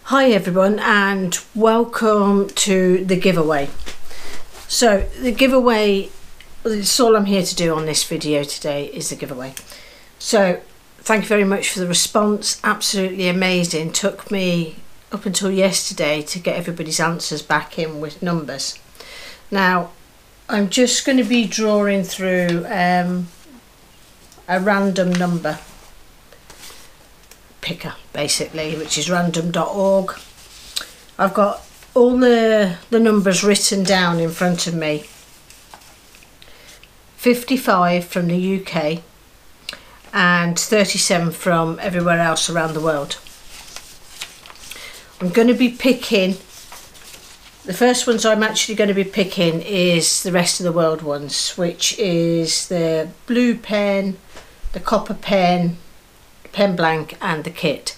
Hi everyone and welcome to the giveaway. So the giveaway, that's all I'm here to do on this video today, is the giveaway. So thank you very much for the response, absolutely amazing. Took me up until yesterday to get everybody's answers back in with numbers. Now I'm just going to be drawing through a random number picker basically, which is random.org. I've got all the numbers written down in front of me. 55 from the UK and 37 from everywhere else around the world. I'm going to be picking, the first ones I'm actually going to be picking is the rest of the world ones, which is the blue pen, the copper pen, pen blank and the kit.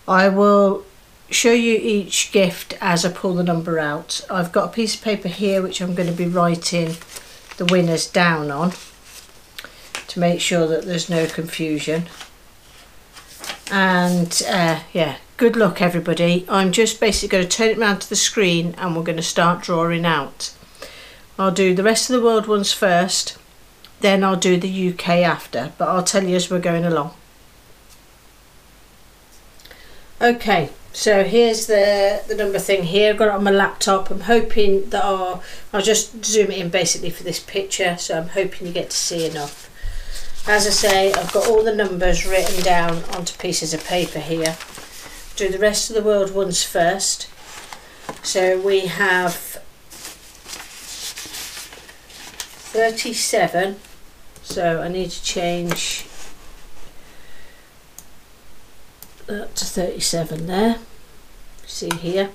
I will show you each gift as I pull the number out. I've got a piece of paper here which I'm going to be writing the winners down on to make sure that there's no confusion. And yeah, good luck everybody. I'm just basically going to turn it around to the screen and we're going to start drawing out. I'll do the rest of the world ones first, then I'll do the UK after, but I'll tell you as we're going along. Okay, so here's the number thing here. I've got it on my laptop. I'm hoping that I'll just zoom it in basically for this picture, so I'm hoping you get to see enough. As I say, I've got all the numbers written down onto pieces of paper here. Do the rest of the world ones first. So we have 37, so I need to change up to 37 there, see here.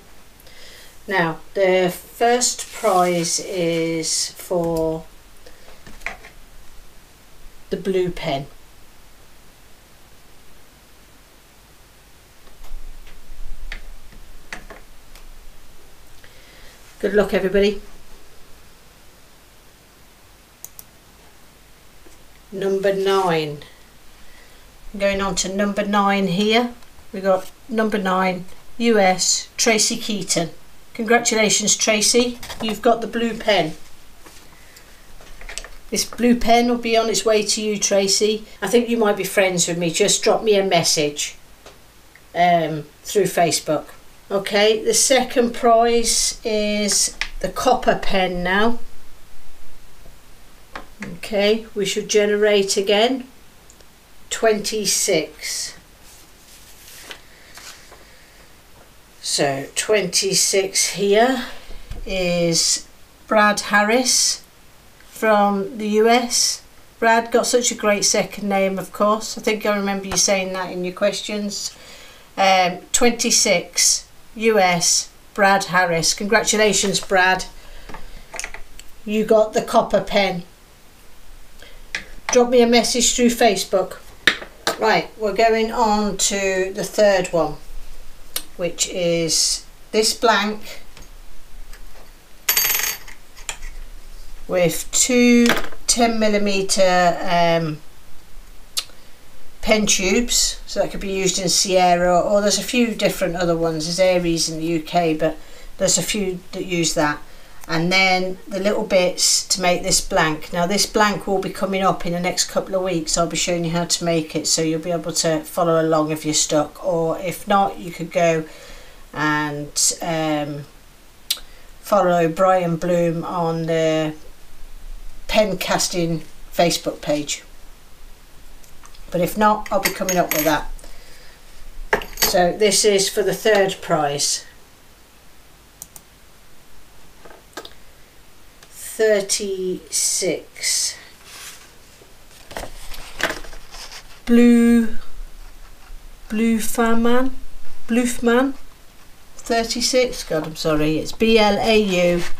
Now the first prize is for the blue pen. Good luck everybody. Number 9. Going on to number 9 here. We got number 9, US, Tracy Keaton. Congratulations Tracy, you've got the blue pen. This blue pen will be on its way to you Tracy. I think you might be friends with me, just drop me a message through Facebook. Okay, the second prize is the copper pen now. Okay, we should generate again. 26. So 26 here is Brad Harris from the US. Brad, got such a great second name, of course. I think I remember you saying that in your questions. 26 US, Brad Harris. Congratulations Brad, you got the copper pen. Drop me a message through Facebook. Right, we're going on to the third one, which is this blank with two 10mm pen tubes, so that could be used in Sierra, or there's a few different other ones. There's Aries in the UK, but there's a few that use that. And then the little bits to make this blank. Now this blank will be coming up in the next couple of weeks. I'll be showing you how to make it, so you'll be able to follow along if you're stuck, or if not you could go and follow Brian Bloom on the pen casting Facebook page, but if not I'll be coming up with that. So this is for the third prize. 36. Blaufman 36. God, I'm sorry, it's BLAUFMAN.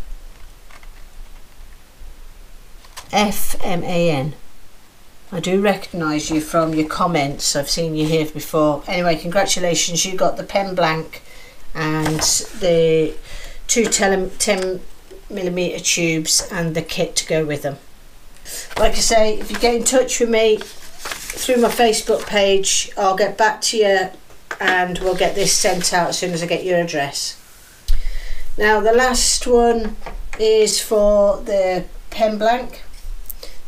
I do recognise you from your comments, I've seen you here before. Anyway, congratulations, you got the pen blank and the two 10mm tubes and the kit to go with them. Like I say, if you get in touch with me through my Facebook page, I'll get back to you and we'll get this sent out as soon as I get your address. Now the last one is for the pen blank.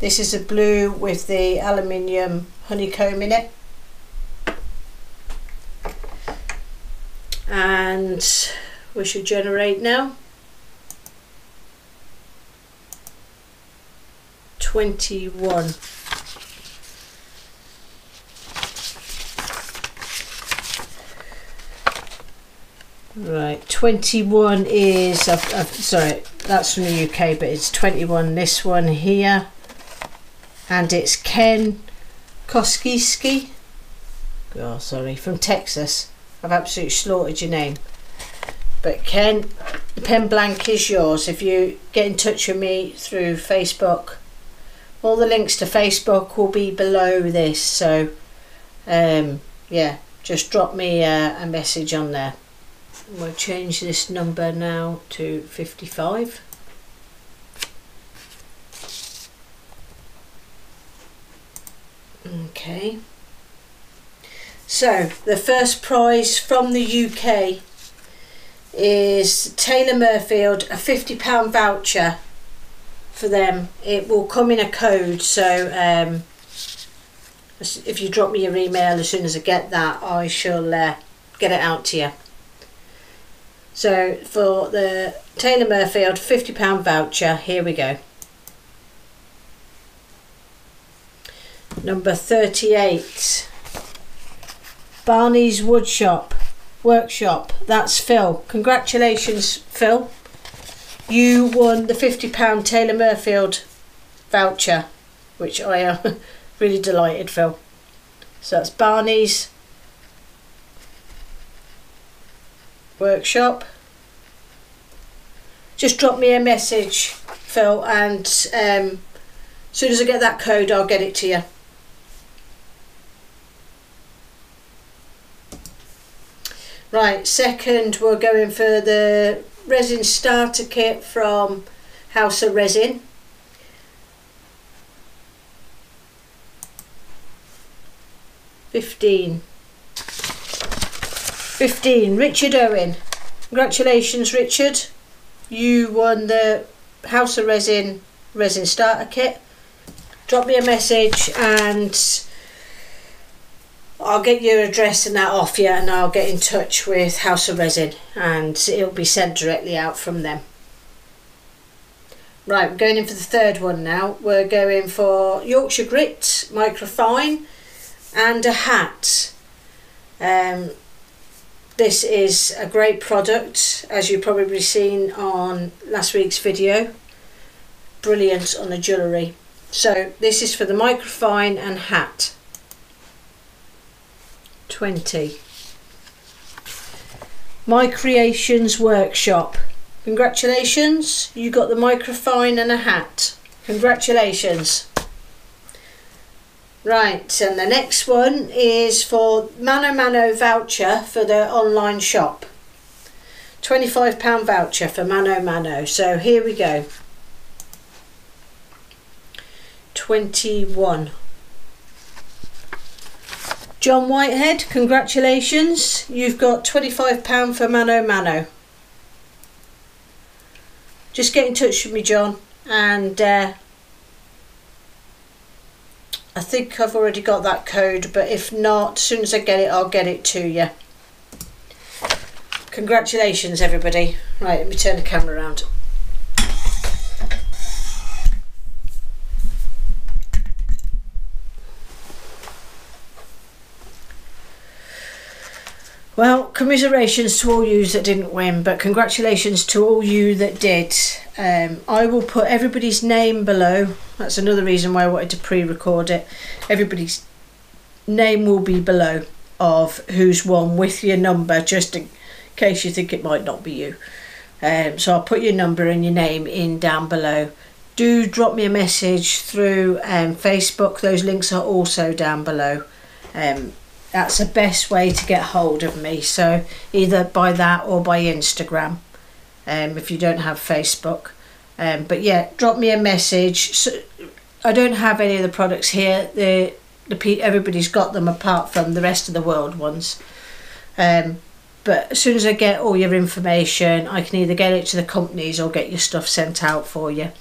This is a blue with the aluminium honeycomb in it, and we should generate now. 21. Right, 21 is, sorry, that's from the UK, but it's 21 this one here, and it's Ken Koscielski, oh sorry, from Texas. I've absolutely slaughtered your name, but Ken, the pen blank is yours. If you get in touch with me through Facebook, all the links to Facebook will be below this, so yeah, just drop me a message on there. We'll change this number now to 55. Okay, so the first prize from the UK is Taylorsmirfield, a £50 voucher for them. It will come in a code, so if you drop me your email as soon as I get that, I shall get it out to you. So for the Taylorsmirfield £50 voucher, here we go. Number 38, Barneys Workshop, that's Phil. Congratulations, Phil. You won the £50 Taylorsmirfield voucher, which I am really delighted, Phil. So that's Barneys Workshop. Just drop me a message, Phil, and as soon as I get that code, I'll get it to you. Right, second, we're going for the resin starter kit from House of Resin. $15, Richard Owen. Congratulations, Richard. You won the House of Resin starter kit. Drop me a message and I'll get your address and that off you, and I'll get in touch with House of Resin and it'll be sent directly out from them. Right, we're going in for the third one now. We're going for Yorkshire Grit, microfine, and a hat. This is a great product, as you've probably seen on last week's video. Brilliant on the jewellery. So this is for the microfine and hat. 20. My Creations Workshop. Congratulations, you got the microfine and a hat. Congratulations. Right, and the next one is for Mano Mano voucher for the online shop. £25 voucher for Mano Mano. So here we go. 21. John Whitehead, congratulations. You've got £25 for Mano Mano. Just get in touch with me, John, and I think I've already got that code, but if not, as soon as I get it, I'll get it to you. Congratulations, everybody. Right, let me turn the camera around. Well, commiserations to all you that didn't win, but congratulations to all you that did. I will put everybody's name below. That's another reason why I wanted to pre-record it. Everybody's name will be below of who's won with your number, just in case you think it might not be you. So I'll put your number and your name in down below. Do drop me a message through Facebook. Those links are also down below. That's the best way to get hold of me, so either by that or by Instagram if you don't have Facebook. But yeah, drop me a message. So I don't have any of the products here. Everybody's got them apart from the rest of the world ones. But as soon as I get all your information, I can either get it to the companies or get your stuff sent out for you.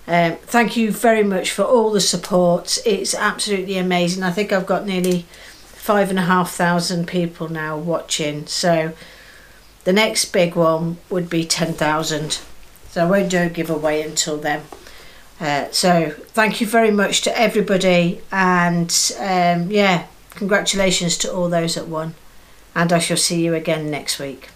Thank you very much for all the support. It's absolutely amazing. I think I've got nearly 5,500 people now watching, so the next big one would be 10,000, so I won't do a giveaway until then. So thank you very much to everybody, and yeah, congratulations to all those that won, and I shall see you again next week.